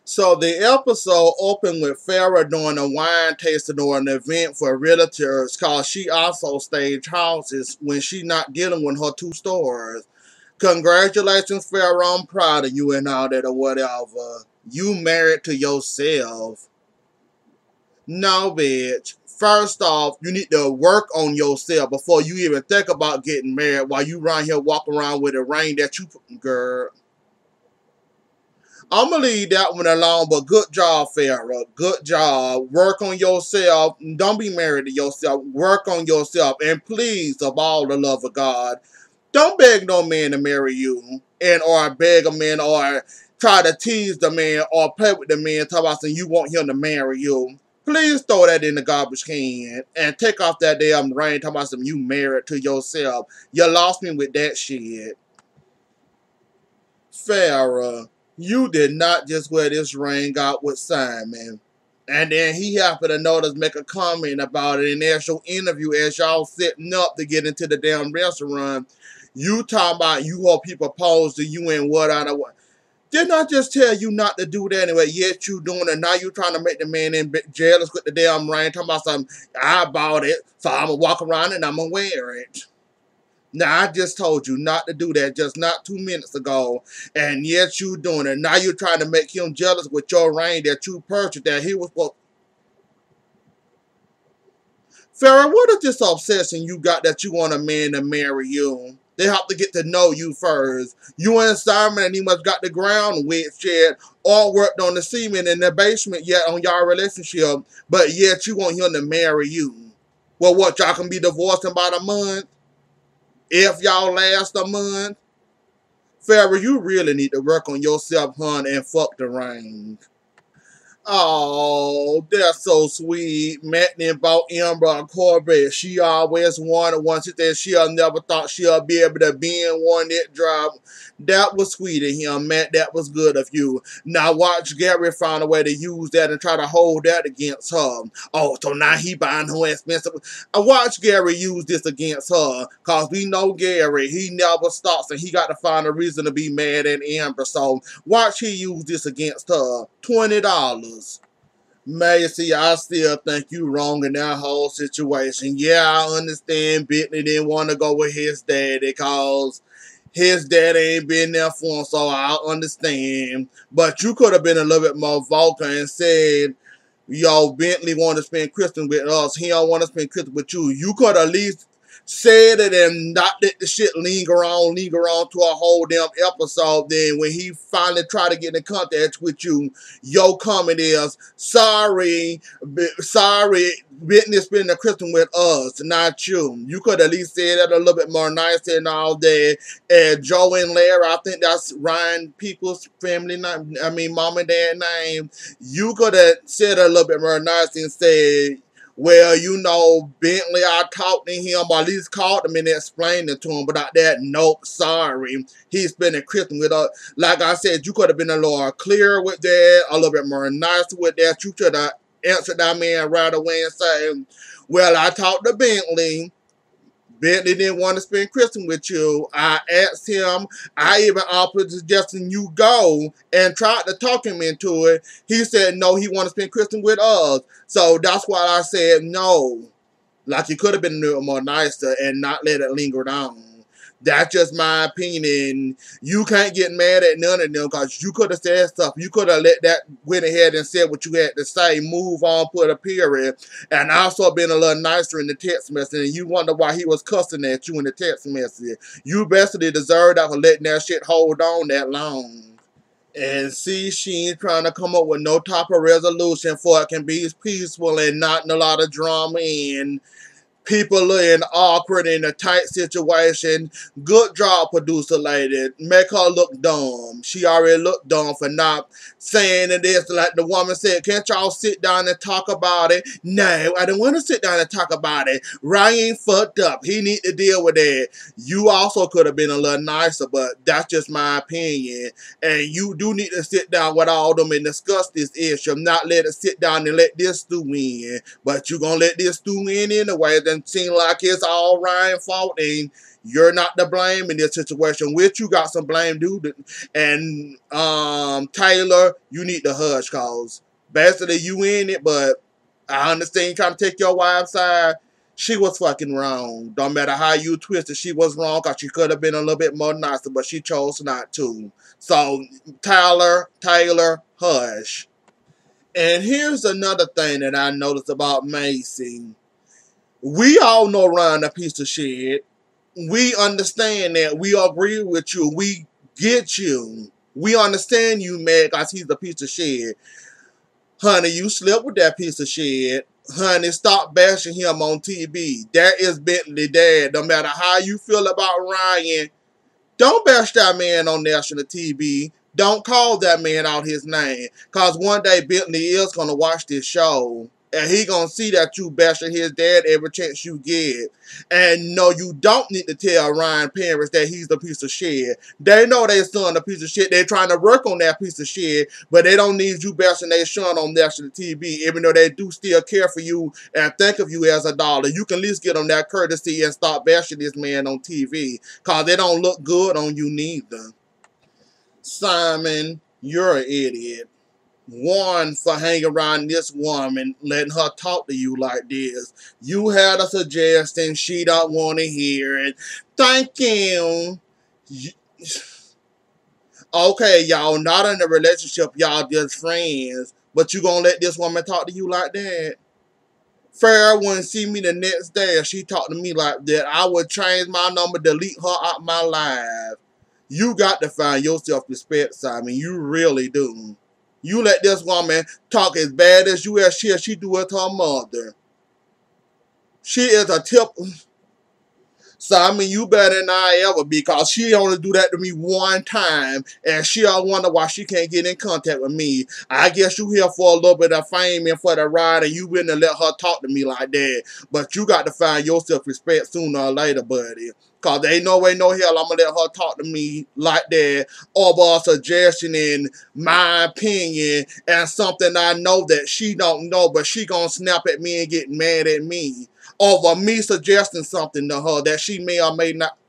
So the episode opened with Farrah doing a wine tasting or an event for realtors cause she also staged houses when she not dealing with her two stores. Congratulations, Farrah, I'm proud of you and all that or whatever. You married to yourself. No, bitch. First off, you need to work on yourself before you even think about getting married while you around here walking around with a ring that you, girl. I'm gonna leave that one alone, but good job, Farrah. Good job. Work on yourself. Don't be married to yourself. Work on yourself. And please, of all the love of God, don't beg no man to marry you. And or beg a man or try to tease the man or play with the man, talk about saying you want him to marry you. Please throw that in the garbage can and take off that damn ring talking about some you married to yourself. You lost me with that shit. Farrah, you did not just wear this ring out with Simon. And then he happened to notice, make a comment about it in the actual interview as y'all setting up to get into the damn restaurant. You talking about you hope people pose to you and what I know what. Didn't I just tell you not to do that anyway? Yet you doing it. Now you trying to make the man in jealous with the damn ring. Talking about something. I bought it, so I'm going to walk around and I'm going to wear it. Now, I just told you not to do that just not 2 minutes ago, and yet you doing it. Now you're trying to make him jealous with your ring that you purchased that he was supposed. Farrah, what is this obsession you got that you want a man to marry you? They have to get to know you first. You and Simon and he must got the ground with yet, or worked on the cement in the basement yet on y'all relationship, but yet you want him to marry you. Well, what, y'all can be divorced in about a month? If y'all last a month? Farrah, you really need to work on yourself, hon, and fuck the ring. Oh, that's so sweet. Matt bought Amber a Corvette. She always wanted one. She said she'll never thought she'll be able to be in one that drive. That was sweet of him, Matt. That was good of you. Now watch Gary find a way to use that and try to hold that against her. Oh, so now he buying her expensive. I watch Gary use this against her. Cause we know Gary. He never stops and he got to find a reason to be mad at Amber. So watch he use this against her. $20. Macy, I still think you wrong in that whole situation. Yeah, I understand Bentley didn't want to go with his daddy because his daddy ain't been there for him, so I understand. But you could have been a little bit more vocal and said, yo, Bentley want to spend Christmas with us. He don't want to spend Christmas with you. You could at least said it and not let the shit linger on to a whole damn episode. Then when he finally tried to get in contact with you, your comment is, sorry, Whitney spending Christmas with us, not you. You could at least say that a little bit more nice and all that. And Joe and Larry, I think that's Ryan Peoples' family name, I mean mom and dad name. You could have said it a little bit more nice and said, well, you know, Bentley, I talked to him, or at least called him and explained it to him. But not that, nope, sorry. He's spending Christmas with us. Like I said, you could have been a little clearer with that, a little bit more nice with that. You should have answered that man right away and say, well, I talked to Bentley. Bentley didn't want to spend Christmas with you. I asked him. I even offered suggesting you go and tried to talk him into it. He said no, he wanted to spend Christmas with us. So that's why I said no. Like you could have been a little more nicer and not let it linger on. That's just my opinion. You can't get mad at none of them because you could have said stuff. You could have let that went ahead and said what you had to say, move on, put a period, and also been a little nicer in the text message. And you wonder why he was cussing at you in the text message. You basically deserved that for letting that shit hold on that long. And see, she ain't trying to come up with no type of resolution for it can be peaceful and not in a lot of drama and people are in awkward in a tight situation. Good job, producer lady. Make her look dumb. She already looked dumb for not saying it is like the woman said, can't y'all sit down and talk about it? No, I don't want to sit down and talk about it. Ryan fucked up. He need to deal with it. You also could have been a little nicer, but that's just my opinion. And you do need to sit down with all of them and discuss this issue. Not let it sit down and let this stew in. But you gonna let this stew in anyway. and seem like it's all Ryan's fault and you're not to blame in this situation, which you got some blame, dude. And Taylor, you need to hush, cause basically you in it, but I understand you trying to take your wife's side. She was fucking wrong. Don't matter how you twist it, she was wrong because she could have been a little bit more nicer, but she chose not to. So, Taylor, hush. And here's another thing that I noticed about Macy. We all know Ryan a piece of shit. We understand that. We agree with you. We get you. We understand you, Meg, because he's a piece of shit. Honey, you slept with that piece of shit. Honey, stop bashing him on TV. That is Bentley Dad. No matter how you feel about Ryan, don't bash that man on national TV. Don't call that man out his name. Because one day Bentley is going to watch this show. And he going to see that you bashing his dad every chance you get. And no, you don't need to tell Ryan parents that he's a piece of shit. They know their son a piece of shit. They're trying to work on that piece of shit. But they don't need you bashing their son on national TV. Even though they do still care for you and think of you as a dollar. You can at least get them that courtesy and stop bashing this man on TV. Because they don't look good on you neither. Simon, you're an idiot. One, for hanging around this woman, letting her talk to you like this. You had a suggestion, she don't want to hear it. Thank you. Okay, y'all not in a relationship, y'all just friends. But you gonna let this woman talk to you like that? Farrah wouldn't see me the next day if she talked to me like that. I would change my number, delete her out my life. You got to find your self-respect, Simon. You really do. You let this woman talk as bad as you as she do with her mother. She is a tip. Simon, you better than I ever be, because she only do that to me one time, and she'll wonder why she can't get in contact with me. I guess you here for a little bit of fame and for the ride, and you wouldn't let her talk to me like that. But you got to find your self-respect sooner or later, buddy. Because there ain't no way, no hell I'm going to let her talk to me like that over a suggestion in my opinion and something I know that she don't know, but she going to snap at me and get mad at me over me suggesting something to her that she may or may not.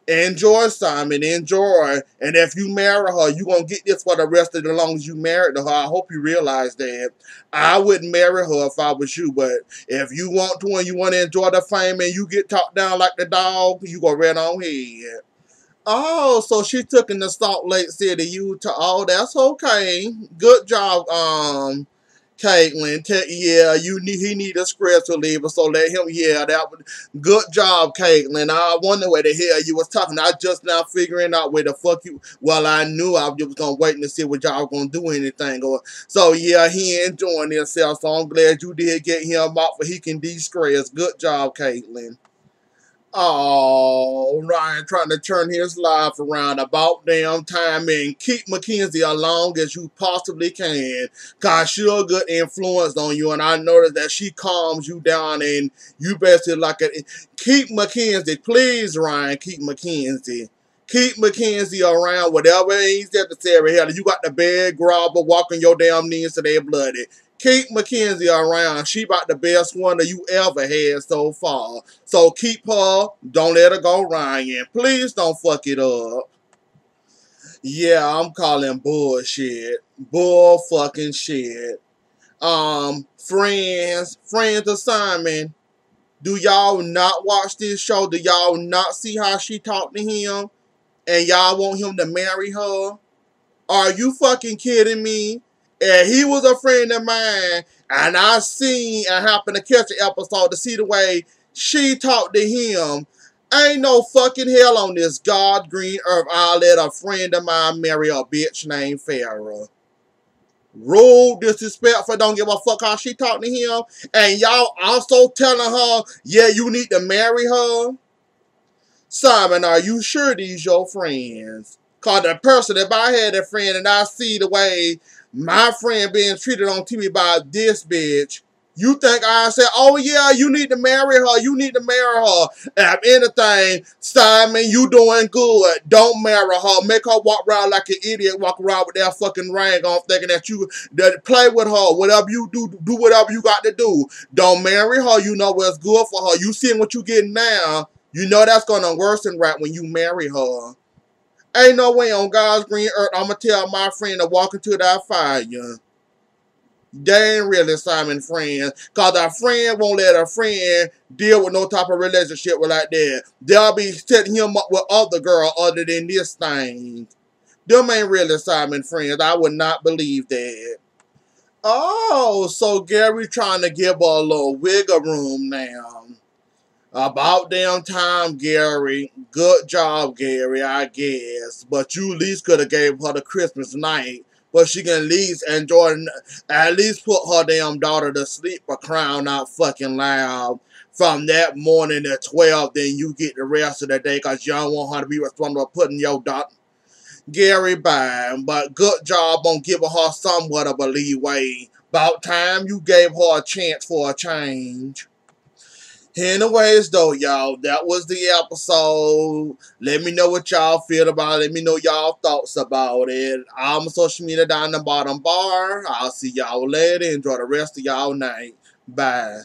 Enjoy, Simon, enjoy. And if you marry her, you're going to get this for the rest of the long as you married to her. I hope you realize that. I wouldn't marry her if I was you, but if you want to and you want to enjoy the fame and you get talked down like the dog, you go right on ahead. Oh, so she took in the Salt Lake City, Utah. Oh, that's okay. Good job, Caitlin. Yeah, he need a stress reliever, so let him. Yeah, that was good job, Caitlin. I wonder where the hell you was talking. I just now figuring out where the fuck you. Well, I knew I was gonna wait to see what y'all gonna do anything. Or so yeah, he enjoying himself. So I'm glad you did get him out, for he can de-stress. Good job, Caitlin. Oh, Ryan trying to turn his life around about damn time and keep Mackenzie as long as you possibly can. Cause she'll good influence on you, and I noticed that she calms you down and you basically like a keep Mackenzie, please, Ryan, keep Mackenzie. Keep Mackenzie around, whatever is necessary. Hell, you got the bed grabber walking your damn knees to their bloody. Keep Mackenzie around. She about the best one that you ever had so far. So keep her. Don't let her go, Ryan. Please don't fuck it up. Yeah, I'm calling bullshit. Bull fucking shit. Friends assignment. Do y'all not watch this show? Do y'all not see how she talked to him? And y'all want him to marry her? Are you fucking kidding me? And he was a friend of mine, and I seen and happened to catch an episode to see the way she talked to him. Ain't no fucking hell on this God green earth I'll let a friend of mine marry a bitch named Farrah. Rude, disrespectful, don't give a fuck how she talked to him. And y'all also telling her, yeah, you need to marry her? Simon, are you sure these your friends? Cause the person, if I had a friend and I see the way my friend being treated on TV by this bitch, You think I said, oh yeah, you need to marry her, you need to marry her. If anything, Simon, you doing good. Don't marry her. Make her walk around like an idiot, walk around with that fucking ring on, thinking that you that play with her. Whatever you do whatever you got to do. Don't marry her. You know what's good for her. You seeing what you getting now. You know that's gonna worsen right when you marry her. Ain't no way on God's green earth I'ma tell my friend to walk into that fire. They ain't really Simon friends. Cause a friend won't let a friend deal with no type of relationship with like that. They'll be setting him up with other girl other than this thing. Them ain't really Simon friends. I would not believe that. Oh, so Gary trying to give her a little wiggle room now. About damn time, Gary. Good job, Gary, I guess. But you at least could have gave her the Christmas night. But she can at least enjoy, at least put her damn daughter to sleep for crying out fucking loud. From that morning at 12, then you get the rest of the day because you don't want her to be responsible for putting your daughter. Gary by. But good job on giving her somewhat of a leeway. About time you gave her a chance for a change. Anyways, though, y'all, that was the episode. Let me know what y'all feel about it. Let me know y'all thoughts about it. I'm on social media down in the bottom bar. I'll see y'all later. Enjoy the rest of y'all night. Bye.